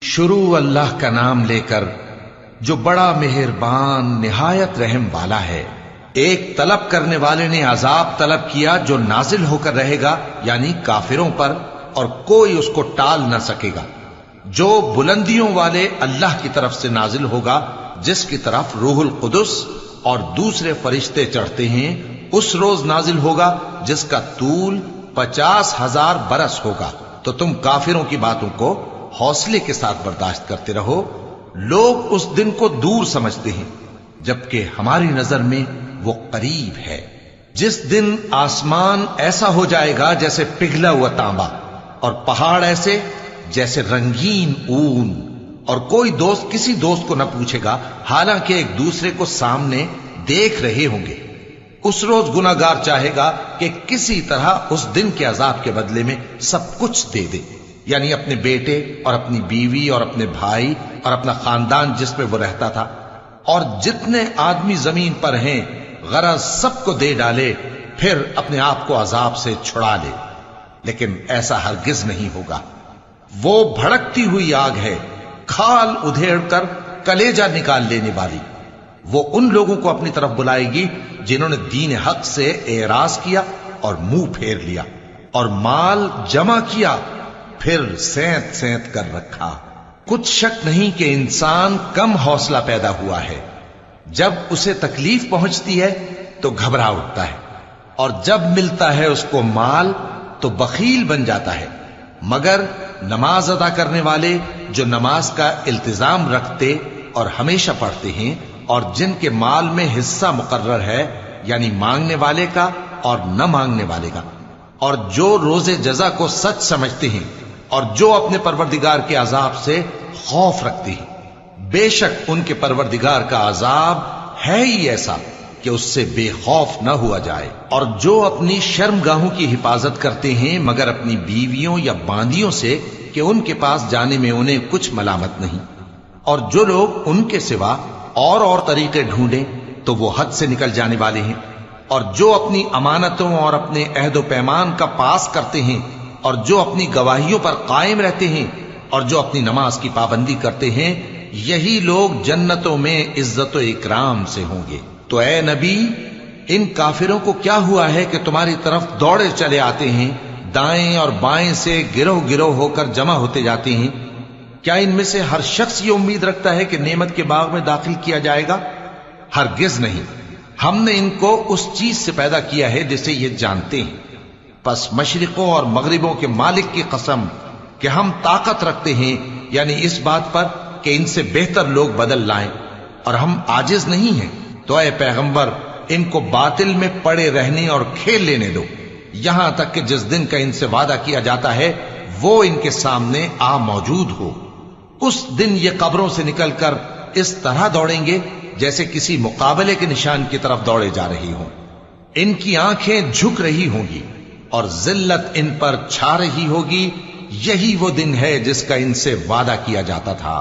شروع اللہ کا نام لے کر جو بڑا مہربان نہایت رحم والا ہے۔ ایک طلب کرنے والے نے عذاب طلب کیا جو نازل ہو کر رہے گا، یعنی کافروں پر، اور کوئی اس کو ٹال نہ سکے گا۔ جو بلندیوں والے اللہ کی طرف سے نازل ہوگا، جس کی طرف روح القدس اور دوسرے فرشتے چڑھتے ہیں، اس روز نازل ہوگا جس کا طول 50,000 برس ہوگا۔ تو تم کافروں کی باتوں کو حوصلے کے ساتھ برداشت کرتے رہو۔ لوگ اس دن کو دور سمجھتے ہیں، جبکہ ہماری نظر میں وہ قریب ہے۔ جس دن آسمان ایسا ہو جائے گا جیسے پگھلا ہوا تانبا، اور پہاڑ ایسے جیسے رنگین اون، اور کوئی دوست کسی دوست کو نہ پوچھے گا، حالانکہ ایک دوسرے کو سامنے دیکھ رہے ہوں گے۔ اس روز گناہگار چاہے گا کہ کسی طرح اس دن کے عذاب کے بدلے میں سب کچھ دے دے، یعنی اپنے بیٹے اور اپنی بیوی اور اپنے بھائی اور اپنا خاندان جس میں وہ رہتا تھا، اور جتنے آدمی زمین پر ہیں، غرض سب کو دے ڈالے، پھر اپنے آپ کو عذاب سے چھڑا لے۔ لیکن ایسا ہرگز نہیں ہوگا۔ وہ بھڑکتی ہوئی آگ ہے، کھال ادھیڑ کر کلیجہ نکال لینے والی۔ وہ ان لوگوں کو اپنی طرف بلائے گی جنہوں نے دین حق سے اعراض کیا اور منہ پھیر لیا، اور مال جمع کیا پھر سینت سینت کر رکھا۔ کچھ شک نہیں کہ انسان کم حوصلہ پیدا ہوا ہے۔ جب اسے تکلیف پہنچتی ہے تو گھبرا اٹھتا ہے، اور جب ملتا ہے اس کو مال تو بخیل بن جاتا ہے۔ مگر نماز ادا کرنے والے جو نماز کا التزام رکھتے اور ہمیشہ پڑھتے ہیں، اور جن کے مال میں حصہ مقرر ہے، یعنی مانگنے والے کا اور نہ مانگنے والے کا، اور جو روز جزا کو سچ سمجھتے ہیں، اور جو اپنے پروردگار کے عذاب سے خوف رکھتے ہیں، بے شک ان کے پروردگار کا عذاب ہے ہی ایسا کہ اس سے بے خوف نہ ہوا جائے۔ اور جو اپنی شرمگاہوں کی حفاظت کرتے ہیں مگر اپنی بیویوں یا باندیوں سے کہ ان کے پاس جانے میں انہیں کچھ ملامت نہیں، اور جو لوگ ان کے سوا اور طریقے ڈھونڈیں تو وہ حد سے نکل جانے والے ہیں، اور جو اپنی امانتوں اور اپنے عہد و پیمان کا پاس کرتے ہیں، اور جو اپنی گواہیوں پر قائم رہتے ہیں، اور جو اپنی نماز کی پابندی کرتے ہیں، یہی لوگ جنتوں میں عزت و اکرام سے ہوں گے۔ تو اے نبی، ان کافروں کو کیا ہوا ہے کہ تمہاری طرف دوڑے چلے آتے ہیں، دائیں اور بائیں سے گروہ گروہ ہو کر جمع ہوتے جاتے ہیں؟ کیا ان میں سے ہر شخص یہ امید رکھتا ہے کہ نعمت کے باغ میں داخل کیا جائے گا؟ ہرگز نہیں۔ ہم نے ان کو اس چیز سے پیدا کیا ہے جسے یہ جانتے ہیں۔ پس مشرقوں اور مغربوں کے مالک کی قسم کہ ہم طاقت رکھتے ہیں، یعنی اس بات پر کہ ان سے بہتر لوگ بدل لائیں، اور ہم عاجز نہیں ہیں۔ تو اے پیغمبر، ان کو باطل میں پڑے رہنے اور کھیل لینے دو، یہاں تک کہ جس دن کا ان سے وعدہ کیا جاتا ہے وہ ان کے سامنے آ موجود ہو۔ اس دن یہ قبروں سے نکل کر اس طرح دوڑیں گے جیسے کسی مقابلے کے نشان کی طرف دوڑے جا رہی ہوں۔ ان کی آنکھیں جھک رہی ہوں گی اور ذلت ان پر چھا رہی ہوگی۔ یہی وہ دن ہے جس کا ان سے وعدہ کیا جاتا تھا۔